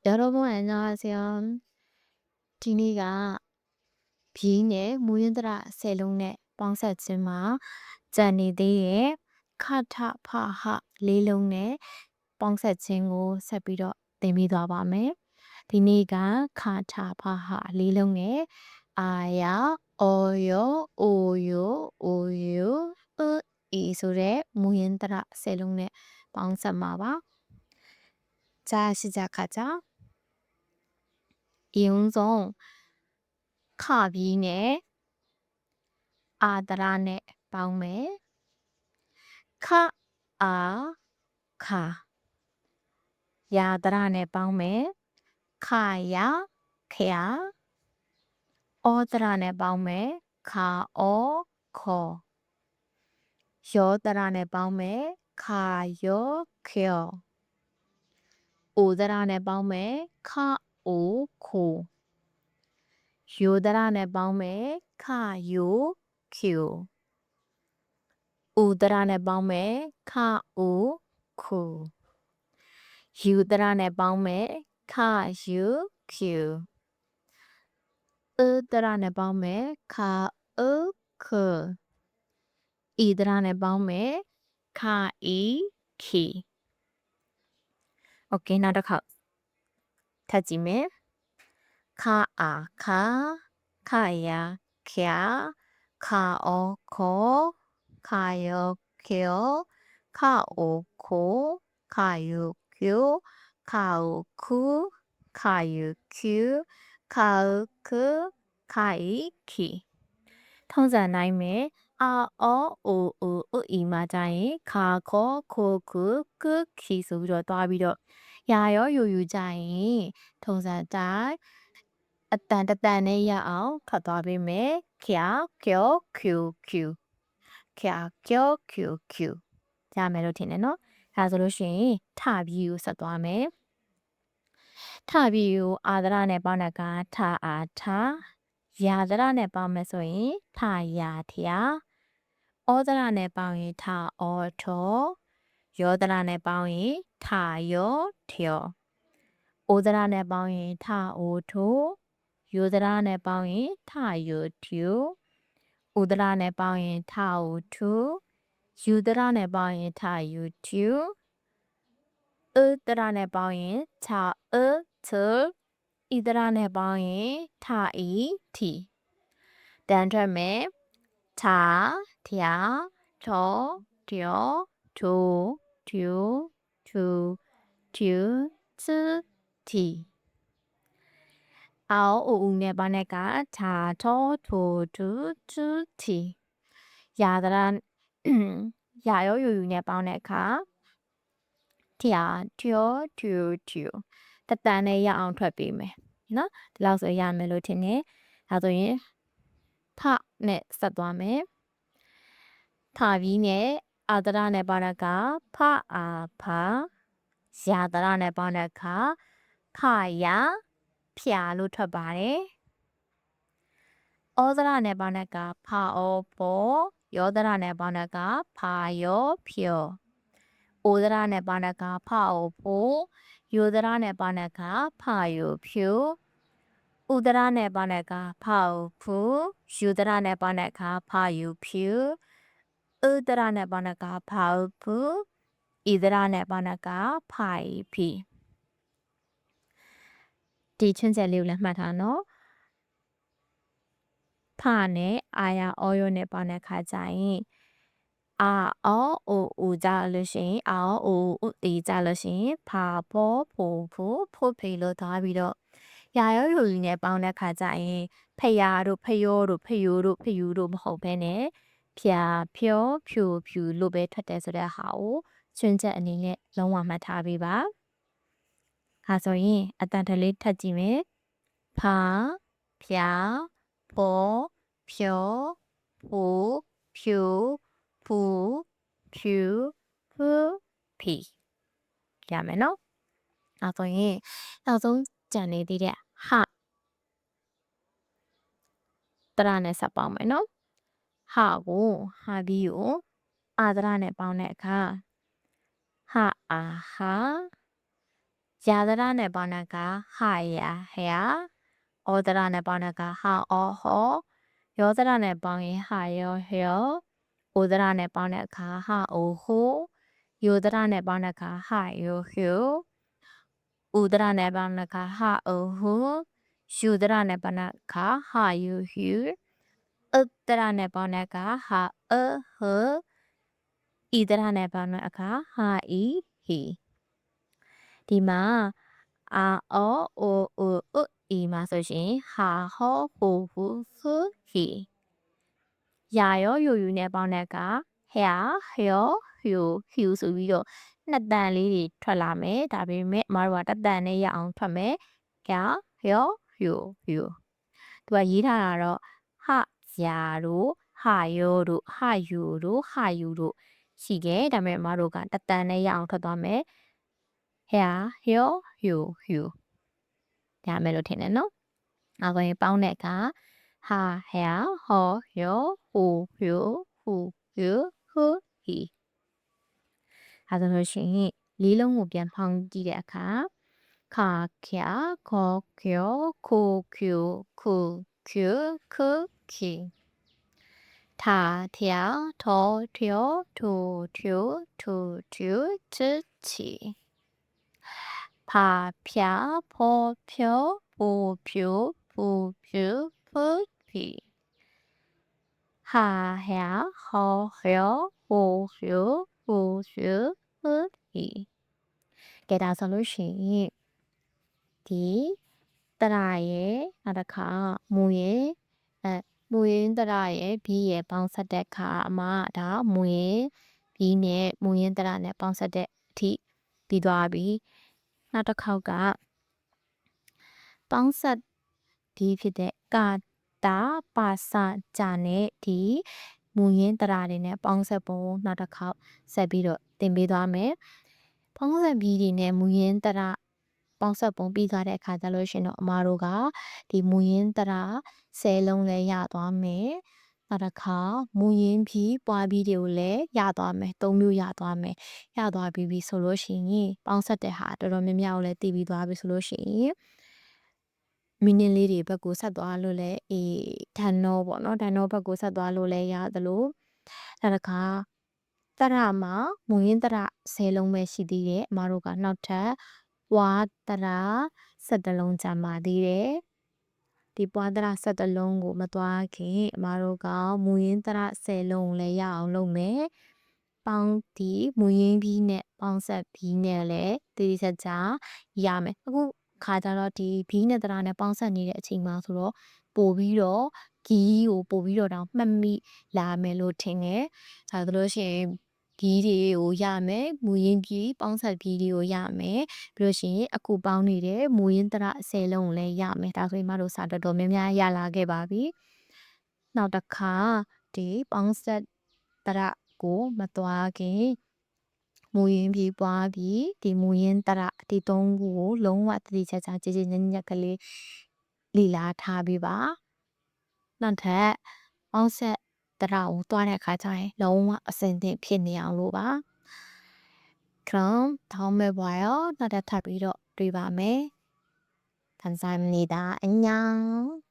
여러분 안녕하세요. 디니가 비인의 무인드라 셀롱네 뻥사츠마 자니데의 카타파하 레롱네 뻥사칭고 사비로 데미도 봐메 디니가 카타파하 레롱네 아야 어요 오요 오요 이소래 무인드라 셀롱네 뻥사마바 자 시작하자. 이용성 카비네 아드라네 바우메 카아카 야드라네 바우메 카야 케야 어드라네 바우메 카어 코 여드라네 바우메 카요 케어 오드라네 바우메 카오 코 요드라네 바우메 카요 큐 우드라네 바우메 카오 쿠 유드라네 바우메 카유 큐 으드라네 바우메 카으 크 이드라네 바우메 카이 키 오케이 나도 가 타지메 카아 카야 캬 카오코 카요 큐 카오코 카유 큐 카우쿠 카유큐 카우크 카이키 ထုံးစံနိုင်မယ်အာအောအိုအိုဥအီမှာကြရင်ခါခေါ်ခိုခုကုခီဆိုပြီးတော့တွားပြီးတော့ရာရောယူယူကြရင်ထုံးစံတိုင်းအတန်တန်နဲ့ရအောင်ခတ်သွားပေးမယ်ချာကျော် Q Q ချာကျော် Q Q ရမယ်လို့ထင်တယ်နော်ဒါဆိုလို့ရှိရင်ထပြီးကိုဆက်သွားမယ်ထပြီးကိုအာဒရနဲ့ပေါင်းတဲ့ကထအာထယာဒရနဲ့ပေါင်းမယ်ဆိုရင်ထယာထယာဩဒရနဲ့ပေါင်းရင်ထဩထောယောဒရနဲ့ပေါင်းရင်ထယောထောဩဒရနဲ့ပေါင်းရင်ထဩထိုယောဒရနဲ့ပေါင်းရင်ထယောထျူဥဒရနဲ့ပေါင်းရင်ထဥထုယူဒရနဲ့ပေါင်းရင်ထယူထျူဥဒရနဲ့ပေါင်းရင်ထအသဣဒရနဲ့ပေါင်းရင်ထဤထီတန်ထွက်မယ်ထထျာထောတျောထိုထျူထူထျူသတီအောအိုဦးနဲ့ပေါင်းတဲ့ကထထောထိုထူထူတီယာဒရယာရောယူယူနဲ့ပေါင်းတဲ့အခါထျာထျောထျူထျူတတန်နဲ့ရအောင်ထွက်ပေးမယ်နော်ဒီလောက်ဆိုရမယ်လို့ထင်တယ်ဒါဆိုရင်ဖနဲ့ဆက်သွားမယ်ဖပြီးနဲ့အာဒရနဲ့ပေါင်းတဲ့ကဖအာဖယာဒရနဲ့ပေါင်းတဲ့အခါဖယာဖျာလို့ထွက်ပါတယ်ဩဒရနဲ့ပေါင်းတဲ့ကဖအောပေါ်ယောဒရနဲ့ပေါင်းတဲ့ကဖယောဖြောဩဒရနဲ့ပေါင်းတဲ့ကဖအောပေါ်ယောဒရနဲ့ပေါင်းတဲ့ကဖယောဖြူဥဒရနဲ့ပေါင်းတဲ့ကဖအောဖူယူဒရနဲ့ပေါင်းတဲ့ကဖယောဖြူဥဒရနဲ့ပေါင်းတဲ့ကဖအောဖူဣဒရနဲ့ပေါင်းတဲ့ကဖိုင်ဖီဒီချွန်းချက်လေးကိုလည်းမှတ်ထားနော်ဖနဲ့အာယာအောယောနဲ့ပေါင်းတဲ့ခါကျရင်အာအောအိုဦးကြလို့ရှိရင်အာအိုဦးတီကြလို့ရှိရင်ဖာဖောဖိုဖိုဖေလို့ထားပြီးတော့ရာရောယူယူနဲ့ပေါင်းတဲ့ခါကျရင်ဖယာတို့ဖယောတို့ဖယိုတို့ဖယူတို့မဟုတ်ဘဲနဲ့ဖြာဖြောဖြူဖြူလို့ပဲထွက်တယ်ဆိုတဲ့ဟာကိုချွန်းချက်အနေနဲ့လုံးဝမှတ်ထားပေးပါဒါဆိုရင်အတန်တလေးထပ်ကြည့်မယ်ဖာဖြာဖောဖြောဖိုဖြူဖူဖြူဖူဖီရမယ်နော်ဒါဆိုရင်နောက်ဆုံးကြံနေသေးတဲ့ဟတရနဲ့ဆက်ပေါင်းမယ်နော်ဟကိုဟာပြီးကိုအာဒရနဲ့ပေါင်းတဲ့အခါဟအာဟာ 야드라 내 번호가 하야 해야 어드라 내 번호가 하어허 여드라 내 번이 하여 해요 오드라 내 번호가 하오호 요드라 내 번호가 하요휴 우드라 내 번호가 하오후 슈드라 내 번호가 하유휴 으드라 내 번호가 하어허 이드라 내 번호가 하이히 ဒီမှာအာအောအိုအိုဥအီမှာဆိုရှင်ဟာဟောဟိုဟူဟူဟီယာရောယူယူနဲ့ပေါင်းတဲ့အခါဟဲဟယောဟျူဟျူဆိုပြီးတော့နှစ်တန်လေးတွေထွက်လာမယ်ဒါပေမဲ့အမတို့ကတစ်တန်နဲ့ရအောင်ထွက်မယ်ဟဟယောဟျူဟျူသူကရေးထားတာတော့ဟယာတို့ဟာယောတို့ဟာယူတို့ဟာယူတို့ရှိခဲ့ဒါပေမဲ့အမတို့ကတစ်တန်နဲ့ရအောင်ထွက်သွားမယ်ဟဟယောဟျူဟျူဒါမယ်လို့ထင်တယ်နော်နောက်ဆိုရင်ပေါင်းတဲ့အခါဟာဟဟောယောဟူဟျူဟူဟျူဟူဟီအဲဒါဆိုလို့ရှိရင်လေးလုံးကိုပြန်ဖောင်းကြည့်တဲ့အခါခါချာခေါ်ကျော်ခိုကျူခုကျူခုခီထာထျာထောထျောထူထျူထူထျူချချီ爬漂坡漂不漂不漂不皮哈呀好呀不漂不漂不皮ကဲဒါဆိုလို့ရှိရင်ဒီတရရဲ့နောက်တစ်ခါမူရဲ့မူရင်းတရရဲ့ဘီရဲ့ပေါင်းဆက်တဲ့ခါအမဒါမူရင်ဘီနဲ့မူရင်းတရနဲ့ပေါင်းဆက်တဲ့အထိပြီးသွားပြီနောက်တစ်ခေါက်ကပေါင်းဆက်ဒီဖြစ်တဲ့ကာတာပါစာဂျာနဲ့ဒီမူရင်းတရာတွေနဲ့ပေါင်းဆက်ပုံနောက်တစ်ခေါက်ဆက်ပြီးတော့သင်ပေးသွားမယ်ပေါင်းဆက်ပြီးဒီနဲ့မူရင်းတရာပေါင်းဆက်ပုံပြီးသွားတဲ့အခါကျလို့ရှင်တော့အမားတို့ကဒီမူရင်းတရာ10လုံးလဲရသွားမယ်နောက်တစ်ခါမူရင်းပြီးပွားပြီးတွေကိုလည်းရသွားမယ်၃မျိုးရသွားမယ်ရသွားပြီဆိုလို့ရှိရင်ပေါင်းဆက်တဲ့ဟာတော်တော်များများကိုလည်းတည်ပြီးသွားပြီဆိုလို့ရှိရင်မီနင်းလေးတွေဘက်ကိုဆက်သွားလို့လည်းဒန်နောပေါ့နော်ဒန်နောဘက်ကိုဆက်သွားလို့လည်းရသလိုနောက်တစ်ခါတရမှာမူရင်းတရ10လုံးပဲရှိသေးတယ်အမတို့ကနောက်ထပ်ဝါတရ17လုံးကြာပါသေးတယ်ဒီပွားတရ17လုံးကိုမသွားခင်အမတို့ကမူရင်းတရ10လုံးကိုလည်းရအောင်လုပ်မယ်ပေါင်းဒီမူရင်းပြီးနဲ့ပေါင်းဆက်ပြီးနဲ့လည်းတည်ဆက်ကြရမယ်အခုခါကြတော့ဒီဘီးနဲ့တရာနဲ့ပေါင်းဆက်နေတဲ့အချိန်မှာဆိုတော့ပို့ပြီးတော့ဂီးကိုပို့ပြီးတော့တောင်မှတ်မိလာမယ်လို့ထင်တယ်။ဒါဆိုလို့ရှိရင်ဂီးတွေကိုရမယ်မူရင်းပြီးပေါင်းဆက်ပြီးတွေကိုရမယ်ပြီးလို့ရှိရင်အခုပေါင်းနေတဲ့မူရင်းတရာ10လုံးကိုလည်းရမယ်ဒါဆိုရင်မတို့စာတော်တော်များများရလာခဲ့ပါပြီ။နောက်တစ်ခါဒီပေါင်းဆက်တရာကိုမသွားခင်မူရင်းပြီးပွားပြီးဒီမူရင်းတရဒီ၃ခုကိုလုံးဝတတိချာချာကြည်ကြည်ညက်ညက်ကလေးလီလာထားပြီးပါနောက်ထပ်ပေါင်းဆက်တရကိုတွားတဲ့အခါကျရင်လုံးဝအစင်သင့်ဖြစ်နေအောင်လို့ပါ그럼 다음에 봐요. 나를 타비로 리밤에 감사합니다. 안녕.